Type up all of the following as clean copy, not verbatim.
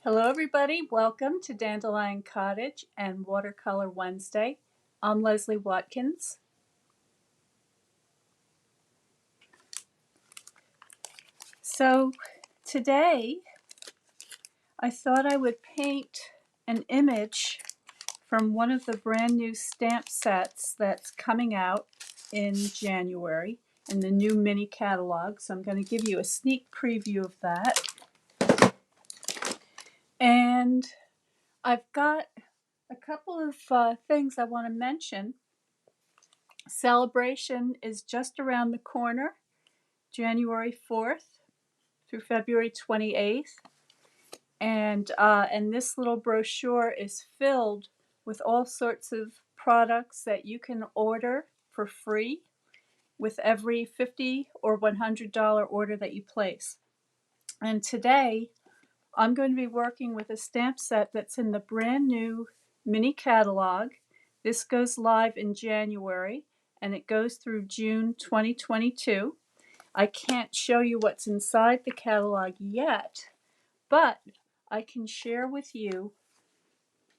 Hello everybody, welcome to Dandelion Cottage and Watercolor Wednesday. I'm Leslie Watkins. So today I thought I would paint an image from one of the brand new stamp sets that's coming out in January in the new mini catalog. So I'm going to give you a sneak preview of that. And I've got a couple of things I want to mention. Celebration is just around the corner, January 4th through February 28th. And this little brochure is filled with all sorts of products that you can order for free with every $50 or $100 order that you place. And today I'm going to be working with a stamp set that's in the brand new mini catalog. This goes live in January and it goes through June 2022. I can't show you what's inside the catalog yet, but I can share with you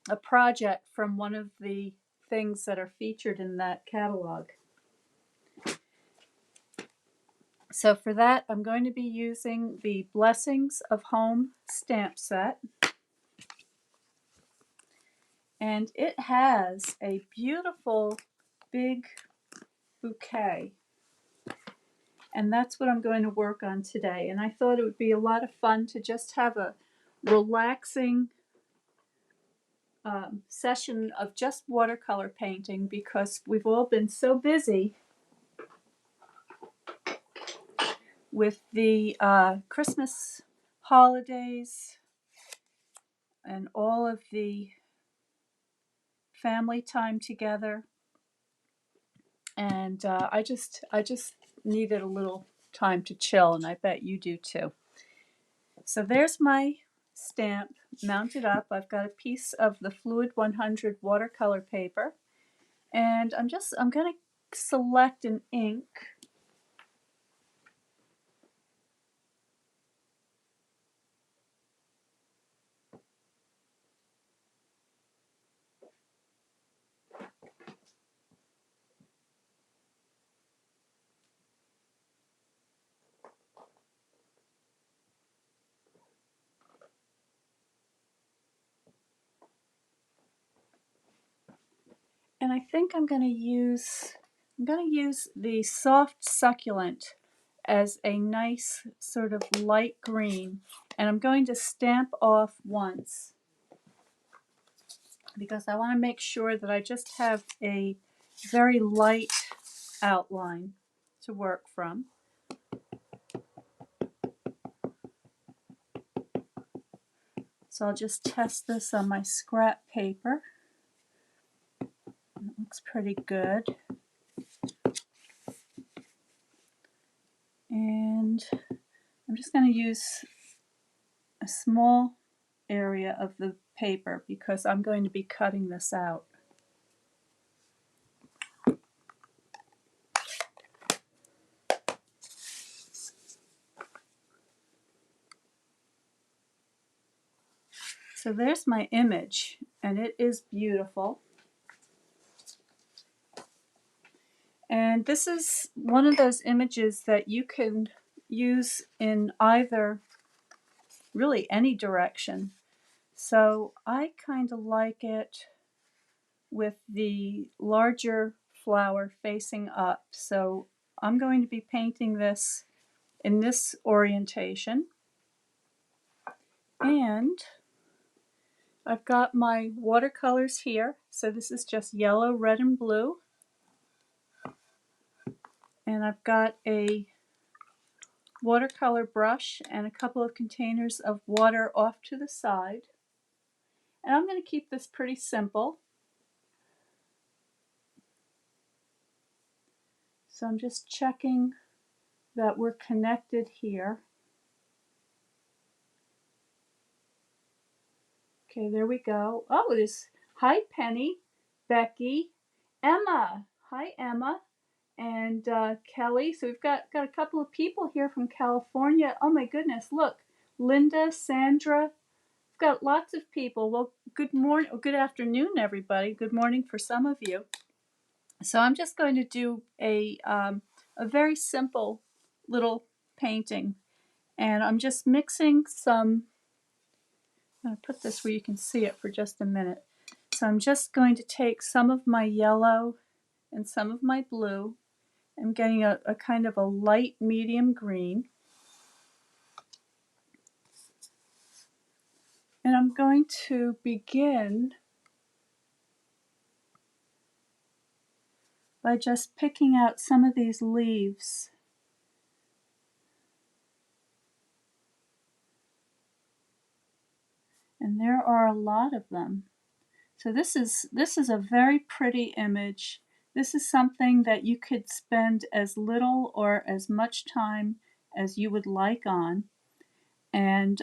a project from one of the things that are featured in that catalog. So for that, I'm going to be using the Blessings of Home stamp set. And it has a beautiful big bouquet. And that's what I'm going to work on today. And I thought it would be a lot of fun to just have a relaxing session of just watercolor painting because we've all been so busy with the Christmas holidays and all of the family time together. And I just needed a little time to chill, and I bet you do too. So there's my stamp mounted up. I've got a piece of the Fluid 100 watercolor paper, and I'm going to select an ink. And I think I'm going to use the Soft Succulent as a nice sort of light green, and I'm going to stamp off once because I want to make sure that I just have a very light outline to work from. So I'll just test this on my scrap paper. It looks pretty good. And I'm just going to use a small area of the paper because I'm going to be cutting this out. So there's my image, and it is beautiful. And this is one of those images that you can use in either, really any direction. So I kind of like it with the larger flower facing up. So I'm going to be painting this in this orientation. And I've got my watercolors here. So this is just yellow, red, and blue. And I've got a watercolor brush and a couple of containers of water off to the side. And I'm going to keep this pretty simple. So I'm just checking that we're connected here. Okay, there we go. Oh, there's, hi Penny, Becky, Emma. Hi Emma, and Kelly. So we've got a couple of people here from California. Oh my goodness, look, Linda, Sandra, got lots of people. Well, good morning, or good afternoon, everybody. Good morning for some of you. So I'm just going to do a very simple little painting, and I'm just mixing some. I'm going to put this where you can see it for just a minute. So I'm just going to take some of my yellow and some of my blue. I'm getting a kind of a light medium green. And I'm going to begin by just picking out some of these leaves. And there are a lot of them. So this is a very pretty image. This is something that you could spend as little or as much time as you would like on. And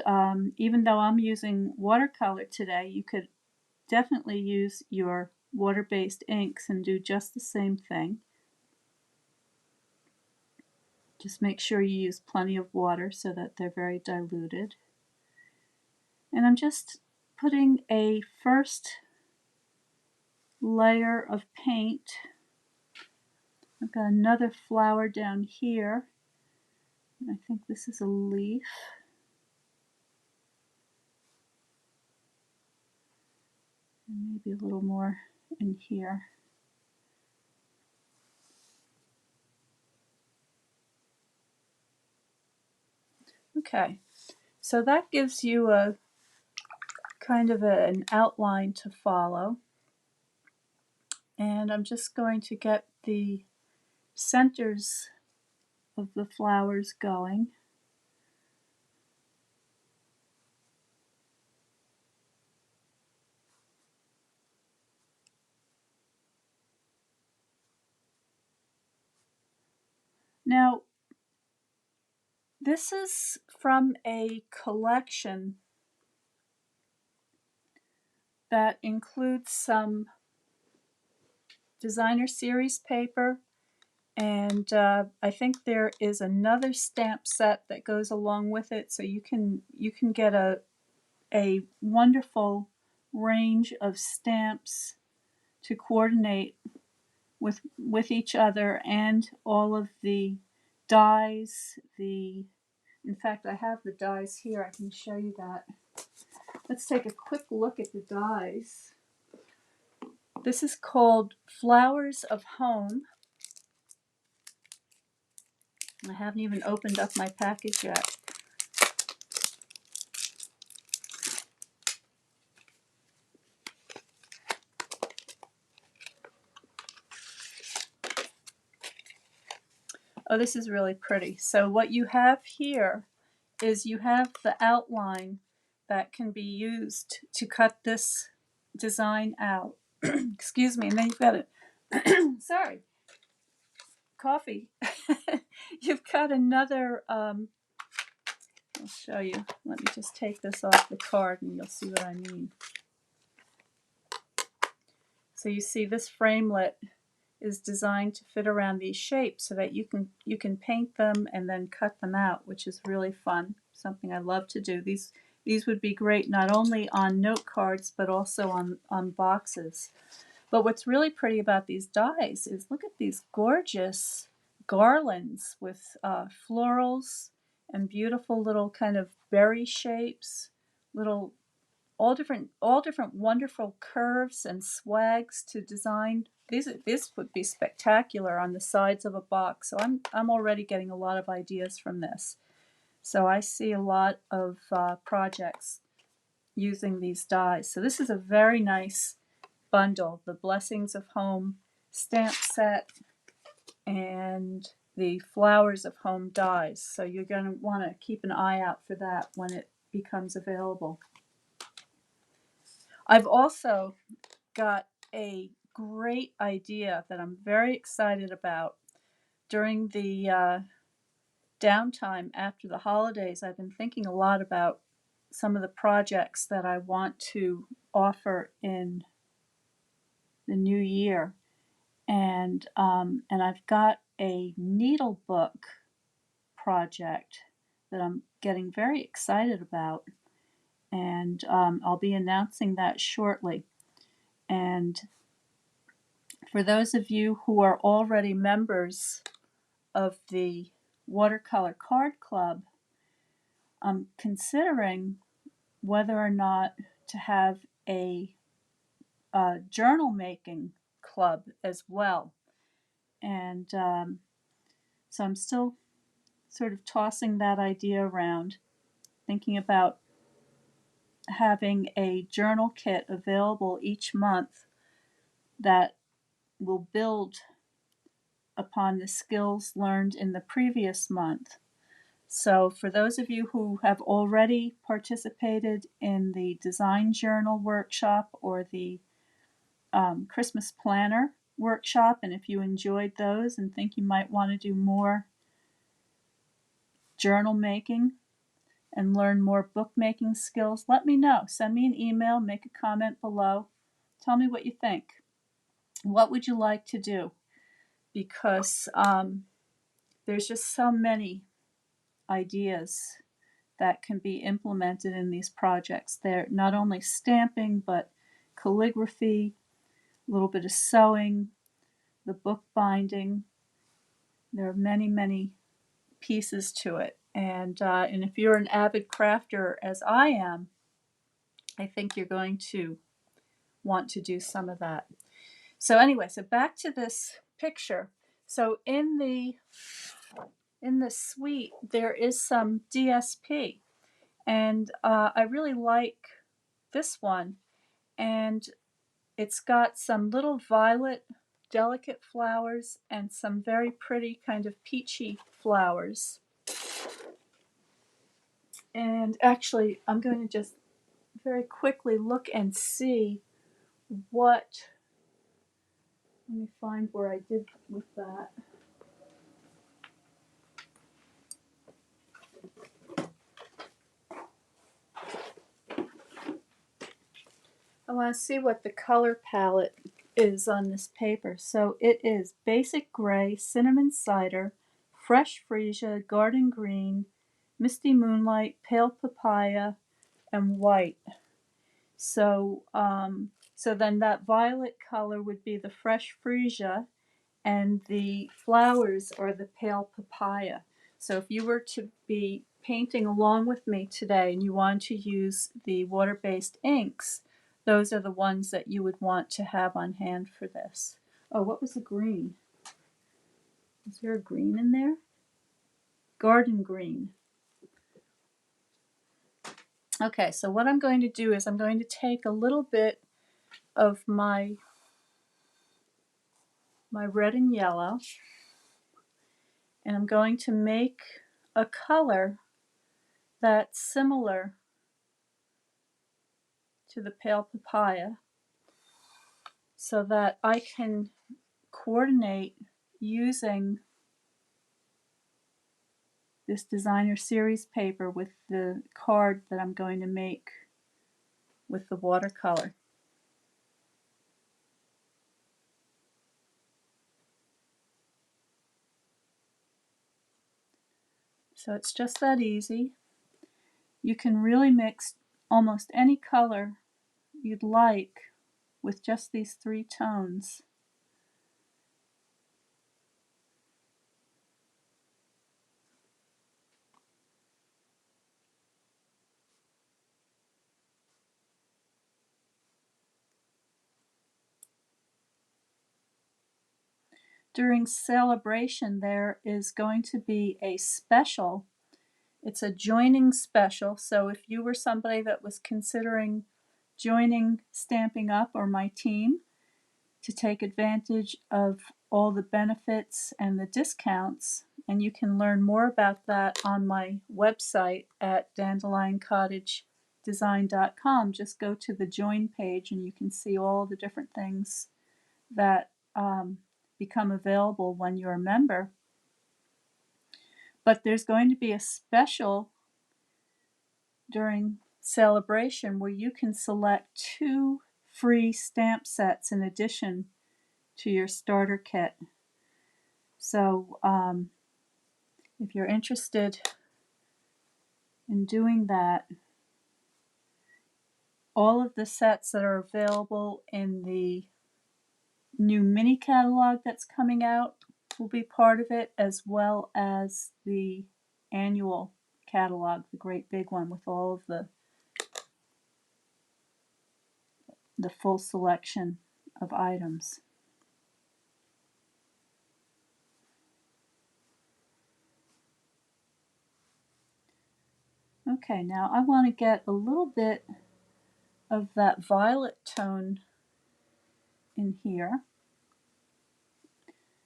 even though I'm using watercolor today, you could definitely use your water-based inks and do just the same thing. Just make sure you use plenty of water so that they're very diluted. And I'm just putting a first layer of paint. I've got another flower down here. I think this is a leaf. And maybe a little more in here. Okay, so that gives you a kind of an outline to follow. And I'm just going to get the centers of the flowers going. Now, this is from a collection that includes some designer series paper, and I think there is another stamp set that goes along with it, so you can get a wonderful range of stamps to coordinate with each other, and all of the dies. In fact, I have the dies here. I can show you that. Let's take a quick look at the dies. This is called Flowers of Home. I haven't even opened up my package yet. Oh, this is really pretty. So what you have here is you have the outline that can be used to cut this design out. Excuse me. And then you've got it. Sorry, coffee. You've got another. I'll show you. Let me just take this off the card, and you'll see what I mean. So you see this framelit is designed to fit around these shapes so that you can paint them and then cut them out, which is really fun. Something I love to do. These would be great not only on note cards but also on boxes. But what's really pretty about these dies is look at these gorgeous garlands with florals and beautiful little kind of berry shapes, little all different wonderful curves and swags to design. This would be spectacular on the sides of a box. So I'm already getting a lot of ideas from this. So I see a lot of projects using these dies. So this is a very nice bundle, the Blessings of Home stamp set and the Flowers of Home dies. So you're going to want to keep an eye out for that when it becomes available. I've also got a great idea that I'm very excited about. During the downtime after the holidays, I've been thinking a lot about some of the projects that I want to offer in the new year. And I've got a needlebook project that I'm getting very excited about. and I'll be announcing that shortly. And for those of you who are already members of the Watercolor Card Club, I'm considering whether or not to have a journal making club as well. And so I'm still sort of tossing that idea around, thinking about having a journal kit available each month that will build upon the skills learned in the previous month. So, for those of you who have already participated in the design journal workshop or the Christmas planner workshop, and if you enjoyed those and think you might want to do more journal making and learn more bookmaking skills, let me know. Send me an email, make a comment below. Tell me what you think. What would you like to do? Because there's just so many ideas that can be implemented in these projects. They're not only stamping, but calligraphy, a little bit of sewing, the book binding. There are many, many pieces to it. And if you're an avid crafter, as I am, I think you're going to want to do some of that. So anyway, so back to this picture. So in the suite, there is some DSP, and I really like this one. And it's got some little violet, delicate flowers and some very pretty kind of peachy flowers. And actually, I'm going to just very quickly look and see what. Let me find where I did with that. I want to see what the color palette is on this paper. So it is basic gray, cinnamon cider, fresh freesia, garden green, misty moonlight, pale papaya, and white. So so then that violet color would be the fresh freesia, and the flowers are the pale papaya. So if you were to be painting along with me today and you want to use the water-based inks, those are the ones that you would want to have on hand for this. Oh, what was the green? Is there a green in there? Garden green. Okay, so what I'm going to do is I'm going to take a little bit of my red and yellow, and I'm going to make a color that's similar to the pale papaya so that I can coordinate using this designer series paper with the card that I'm going to make with the watercolor. So it's just that easy. You can really mix almost any color you'd like with just these three tones. During celebration, there is going to be a special. It's a joining special. So if you were somebody that was considering joining Stamping Up or my team to take advantage of all the benefits and the discounts, and you can learn more about that on my website at dandelioncottagedesign.com. Just go to the join page and you can see all the different things that become available when you're a member. But there's going to be a special during celebration where you can select 2 free stamp sets in addition to your starter kit. So if you're interested in doing that, all of the sets that are available in the new mini catalog that's coming out will be part of it, as well as the annual catalog, the great big one with all of the full selection of items. Okay, now I want to get a little bit of that violet tone in here.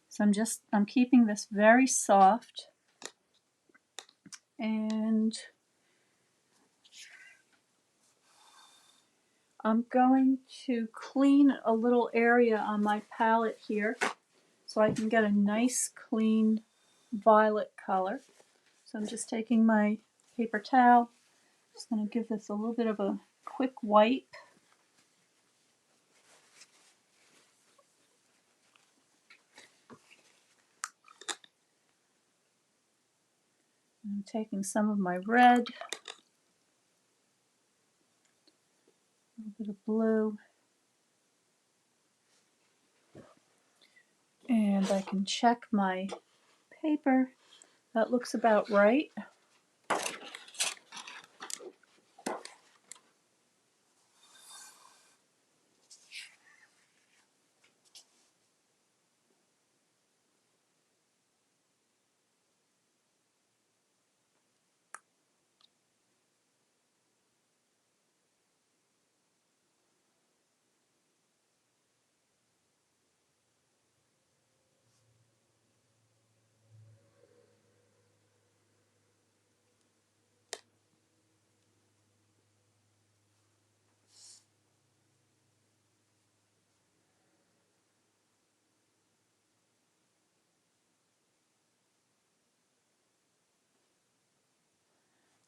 So I'm keeping this very soft, and I'm going to clean a little area on my palette here so I can get a nice clean violet color. So I'm just taking my paper towel, just going to give this a little bit of a quick wipe. I'm taking some of my red, a little bit of blue, and I can check my paper. That looks about right.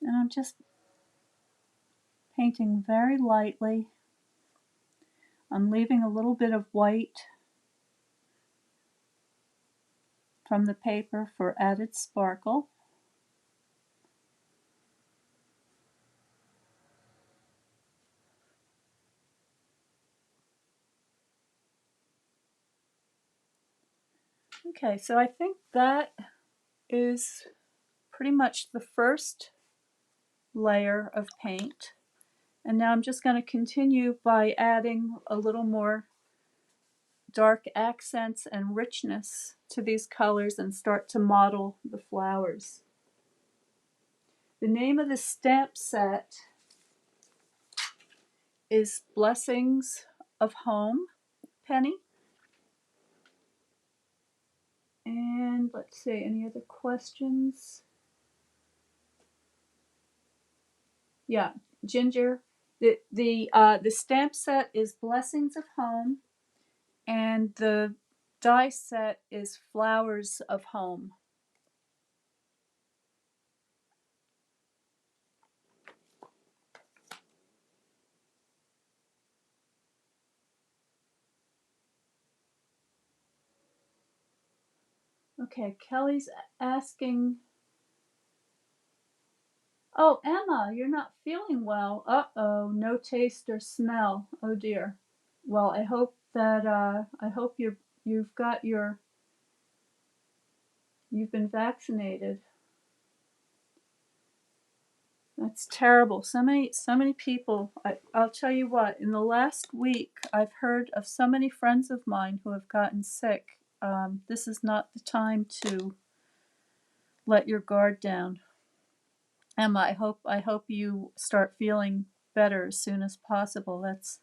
And I'm just painting very lightly. I'm leaving a little bit of white from the paper for added sparkle. Okay, so I think that is pretty much the first layer of paint. And now I'm just going to continue by adding a little more dark accents and richness to these colors and start to model the flowers. The name of the stamp set is Blessings of Home, Penny. And let's see, any other questions? Yeah, Ginger. The stamp set is Blessings of Home, and the die set is Flowers of Home. Okay, Kelly's asking, oh, Emma, you're not feeling well. Uh-oh, no taste or smell. Oh dear. Well, I hope that I hope you've been vaccinated. That's terrible. So many people. I'll tell you what, in the last week, I've heard of so many friends of mine who have gotten sick. This is not the time to let your guard down. Emma, I hope you start feeling better as soon as possible. That's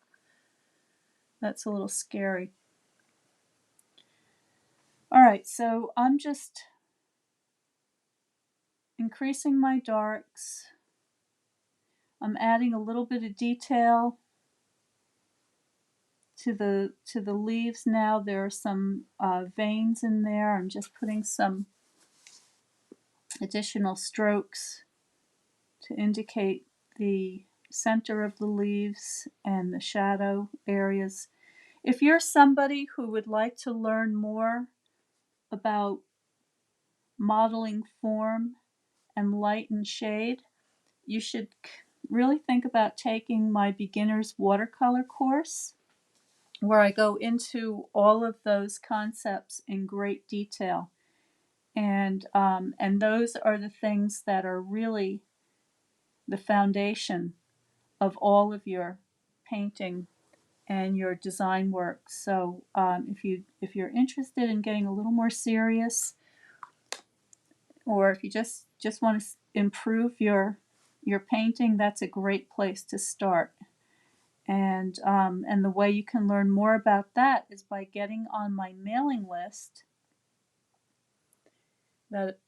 a little scary. All right, so I'm just increasing my darks. I'm adding a little bit of detail to the leaves now. There are some veins in there. I'm just putting some additional strokes to indicate the center of the leaves and the shadow areas. If you're somebody who would like to learn more about modeling form and light and shade, you should really think about taking my beginner's watercolor course, where I go into all of those concepts in great detail. And those are the things that are really the foundation of all of your painting and your design work. So if you're interested in getting a little more serious, or if you just want to improve your painting, that's a great place to start. And the way you can learn more about that is by getting on my mailing list. That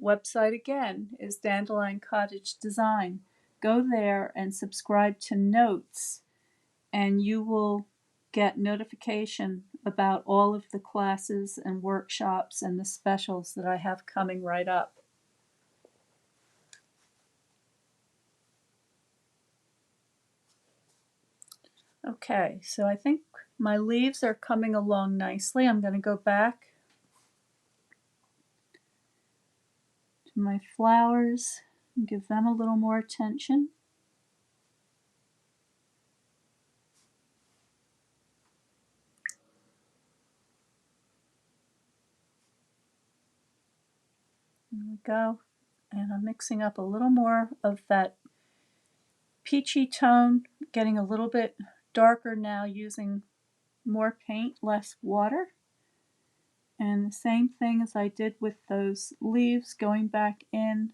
website again is Dandelion Cottage Design. Go there and subscribe to Notes, and you will get notification about all of the classes and workshops and the specials that I have coming right up. Okay, so I think my leaves are coming along nicely. I'm going to go back to my flowers and give them a little more attention. There we go. And I'm mixing up a little more of that peachy tone, getting a little bit darker now, using more paint, less water. And the same thing as I did with those leaves, going back in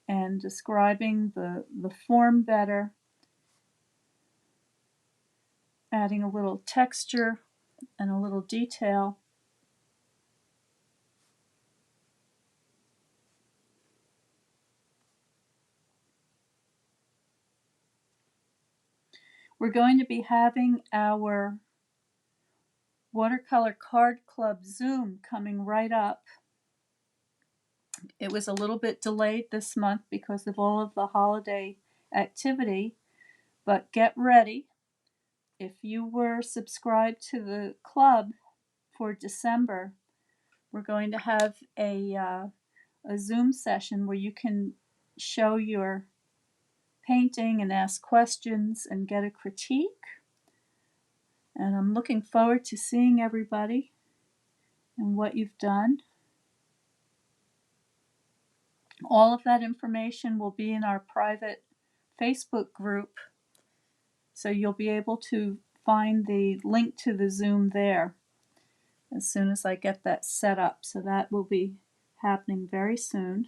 and describing the form better, adding a little texture and a little detail. We're going to be having our Watercolor Card Club Zoom coming right up. It was a little bit delayed this month because of all of the holiday activity, but get ready. If you were subscribed to the club for December, we're going to have a Zoom session where you can show your painting and ask questions and get a critique. And I'm looking forward to seeing everybody and what you've done. All of that information will be in our private Facebook group, so you'll be able to find the link to the Zoom there as soon as I get that set up. So that will be happening very soon.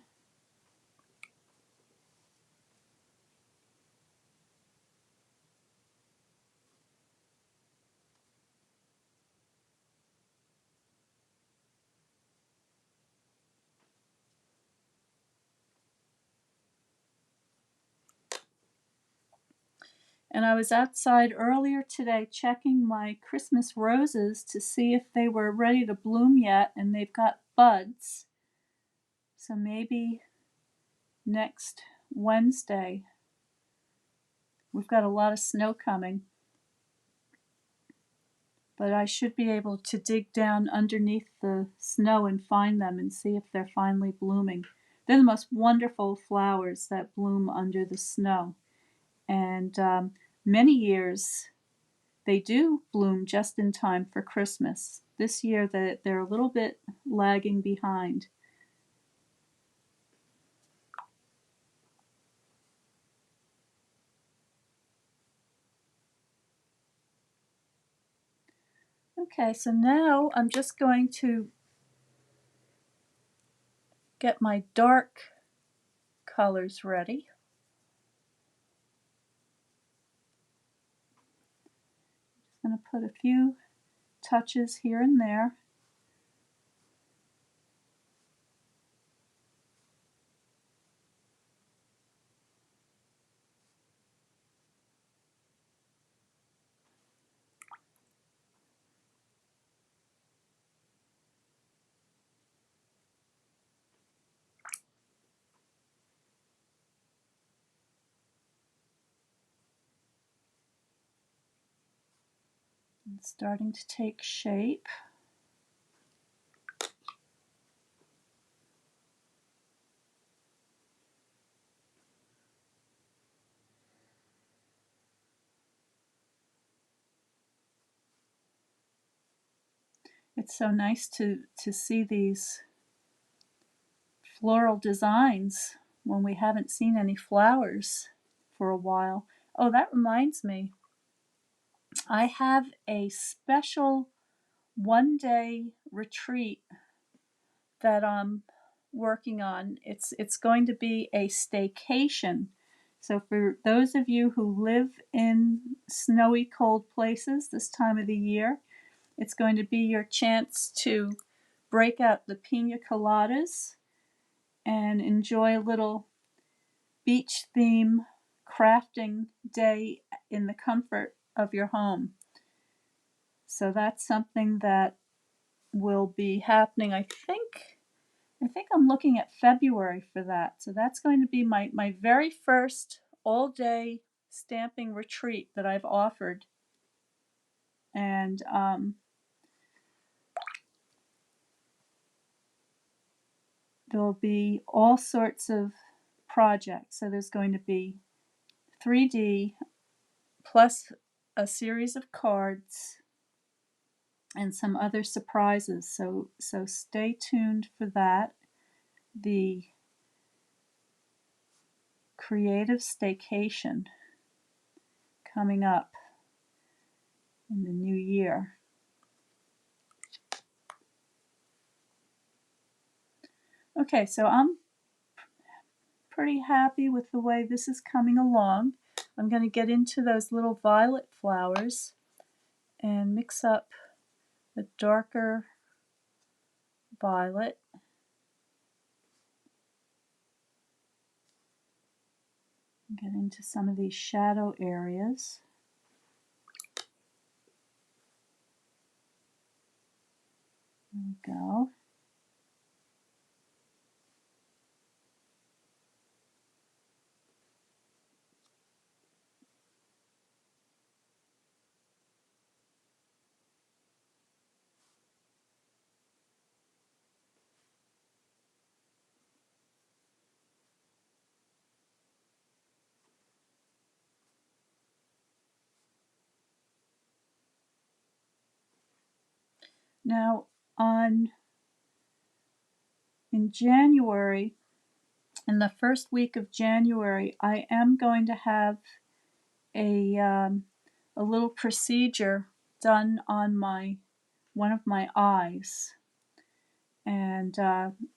And I was outside earlier today checking my Christmas roses to see if they were ready to bloom yet, and they've got buds. So maybe next Wednesday, we've got a lot of snow coming, but I should be able to dig down underneath the snow and find them and see if they're finally blooming. They're the most wonderful flowers that bloom under the snow. And many years they do bloom just in time for Christmas. This year they're a little bit lagging behind. Okay, so now I'm just going to get my dark colors ready. I'm going to put a few touches here and there. It's starting to take shape. It's so nice to see these floral designs when we haven't seen any flowers for a while. Oh, that reminds me. I have a special 1 day retreat that I'm working on. It's going to be a staycation. So for those of you who live in snowy cold places this time of the year, it's going to be your chance to break out the pina coladas and enjoy a little beach theme crafting day in the comfort of your home. So that's something that will be happening, I think I'm looking at February for that. So that's going to be my very first all day stamping retreat that I've offered. And there'll be all sorts of projects. So there's going to be 3D plus a series of cards and some other surprises. So stay tuned for that. The creative staycation coming up in the new year. Okay, so I'm pretty happy with the way this is coming along. I'm going to get into those little violet flowers and mix up the darker violet. Get into some of these shadow areas. There we go. Now in January, in the first week of January, I am going to have a little procedure done on one of my eyes, and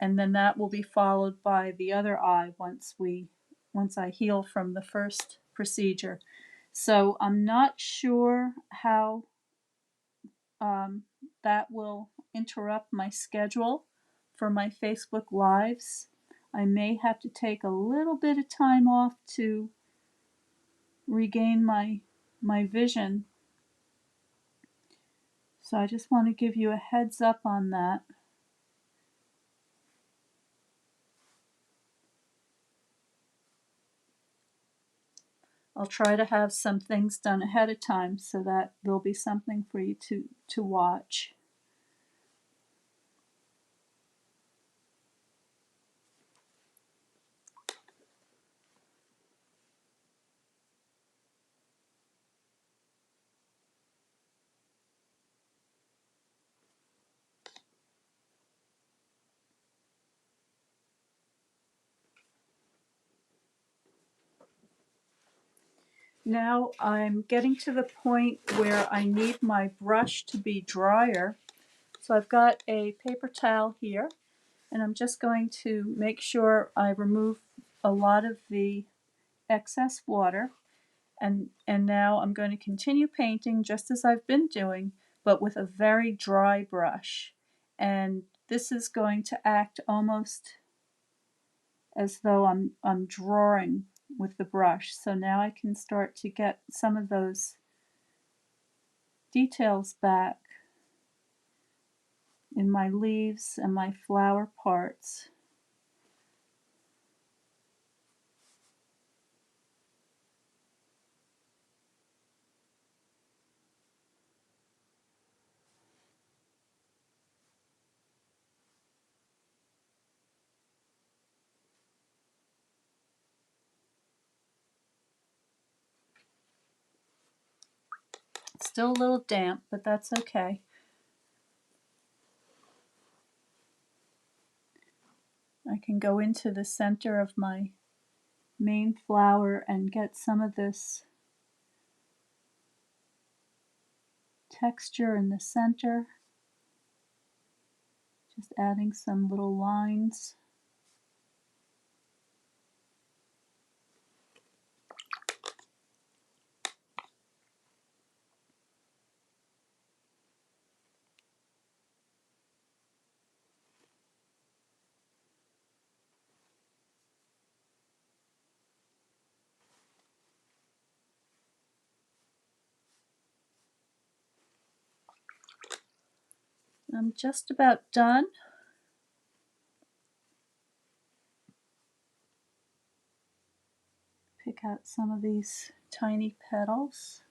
then that will be followed by the other eye once I heal from the first procedure. So I'm not sure how that will interrupt my schedule for my Facebook Lives. I may have to take a little bit of time off to regain my vision. So I just want to give you a heads up on that. I'll try to have some things done ahead of time so that there'll be something for you to watch. Now I'm getting to the point where I need my brush to be drier. So I've got a paper towel here, and I'm just going to make sure I remove a lot of the excess water. And now I'm going to continue painting just as I've been doing, but with a very dry brush. And this is going to act almost as though I'm drawing with the brush. So now I can start to get some of those details back in my leaves and my flower parts. It's still a little damp, but that's okay. can go into the center of my main flower and get some of this texture in the center. Just adding some little lines. I'm just about done. Pick out some of these tiny petals.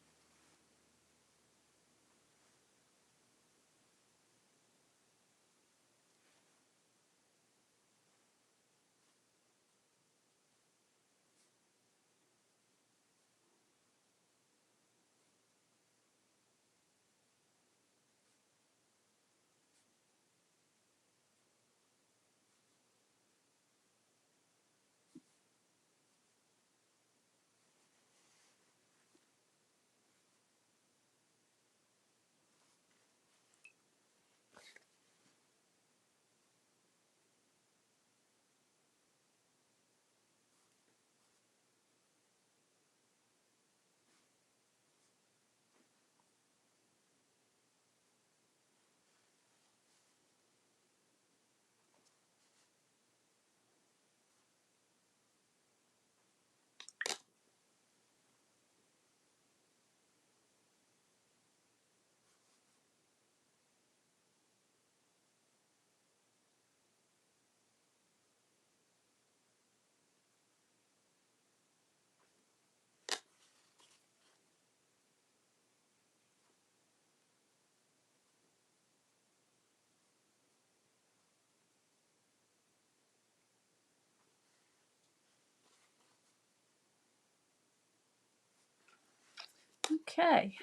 Okay,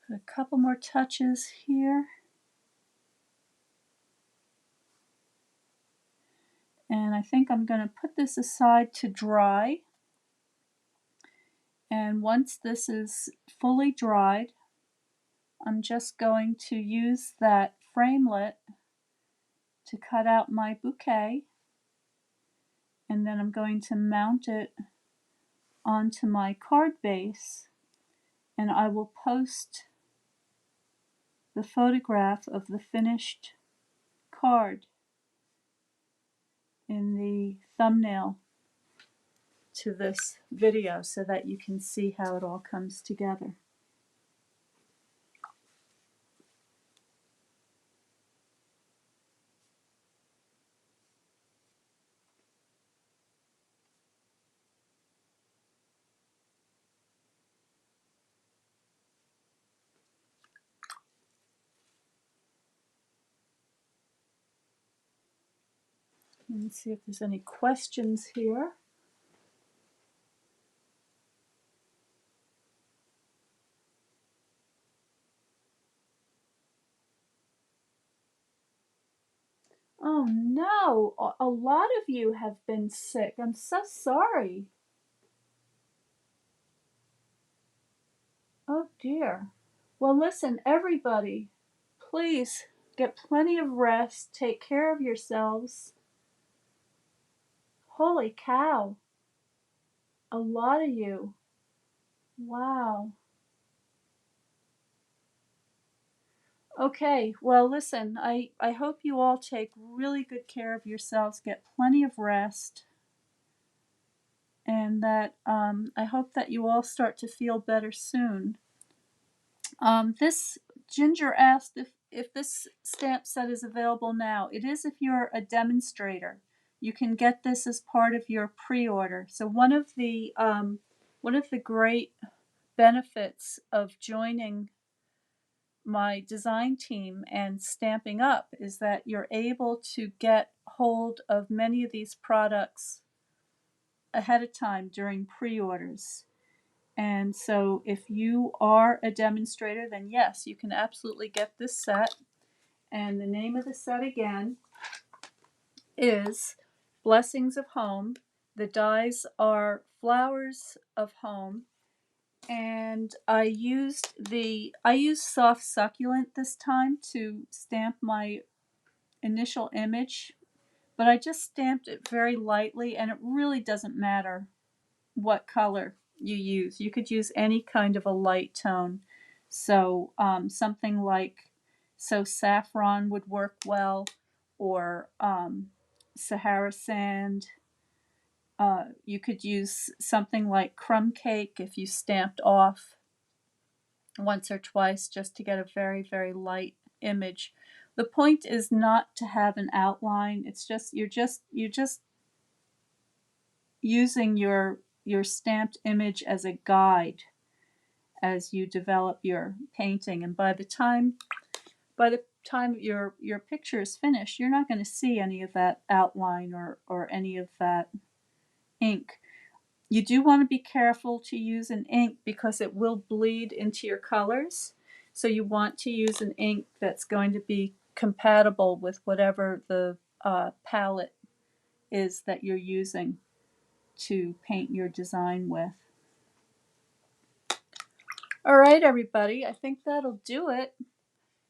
put a couple more touches here. And I think I'm going to put this aside to dry. And once this is fully dried, I'm just going to use that framelit to cut out my bouquet. And then I'm going to mount it onto my card base. And I will post the photograph of the finished card in the thumbnail to this video so that you can see how it all comes together. Let's see if there's any questions here. Oh no, a lot of you have been sick. I'm so sorry. Oh dear. Well, listen, everybody, please get plenty of rest. Take care of yourselves. Holy cow. A lot of you. Wow. Okay, well, listen, I hope you all take really good care of yourselves, get plenty of rest, and that I hope that you all start to feel better soon. This Ginger asked if this stamp set is available now. It is if you're a demonstrator. You can get this as part of your pre-order. So one of the great benefits of joining my design team and Stamping Up is that you're able to get hold of many of these products ahead of time during pre-orders. And so if you are a demonstrator, then yes, you can absolutely get this set. And the name of the set again is Blessings of Home. The dies are Flowers of Home. And I used soft succulent this time to stamp my initial image, but I just stamped it very lightly, and it really doesn't matter what color you use. You could use any kind of a light tone. So something like, saffron would work well, or Sahara sand. You could use something like crumb cake if you stamped off once or twice just to get a very, very light image. The point is not to have an outline. It's just you're just using your stamped image as a guide as you develop your painting. And by the time your picture is finished, you're not going to see any of that outline or any of that ink. You do want to be careful to use an ink because it will bleed into your colors. So you want to use an ink that's going to be compatible with whatever the palette is that you're using to paint your design with. All right, everybody, I think that'll do it.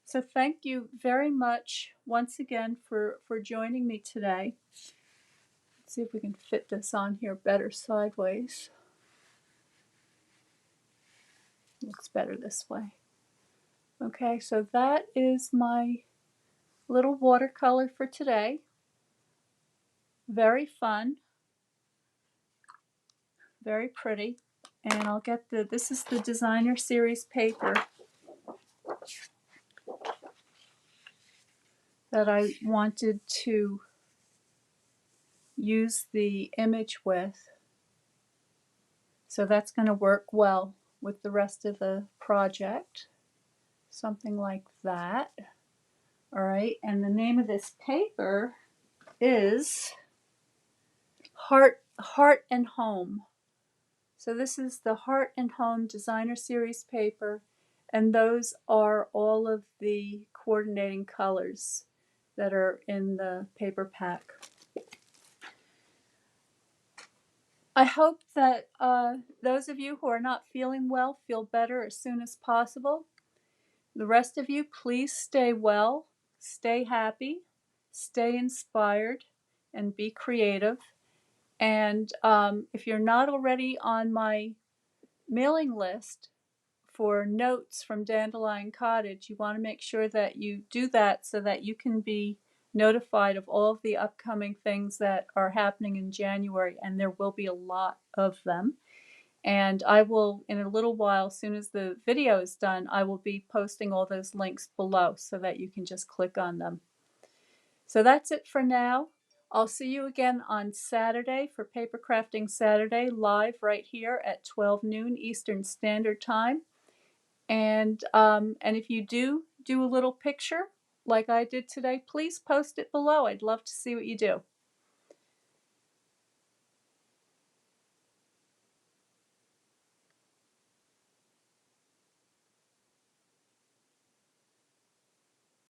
So thank you very much once again for joining me today. Let's see if we can fit this on here better sideways. Looks better this way. Okay, so that is my little watercolor for today. Very fun, very pretty. And I'll get this is the designer series paper that I wanted to use the image with. So that's going to work well with the rest of the project. Something like that. All right, and the name of this paper is Heart and Home. So this is the Heart and Home Designer Series paper, and those are all of the coordinating colors that are in the paper pack. I hope that those of you who are not feeling well feel better as soon as possible. The rest of you, please stay well, stay happy, stay inspired, and be creative. And if you're not already on my mailing list for notes from Dandelion Cottage, you want to make sure that you do that so that you can be notified of all of the upcoming things that are happening in January, and there will be a lot of them. And I will, in a little while, as soon as the video is done, I will be posting all those links below so that you can just click on them. So that's it for now. I'll see you again on Saturday for Paper Crafting Saturday, live right here at 12 noon Eastern Standard Time. And if you do a little picture like I did today, please post it below. I'd love to see what you do.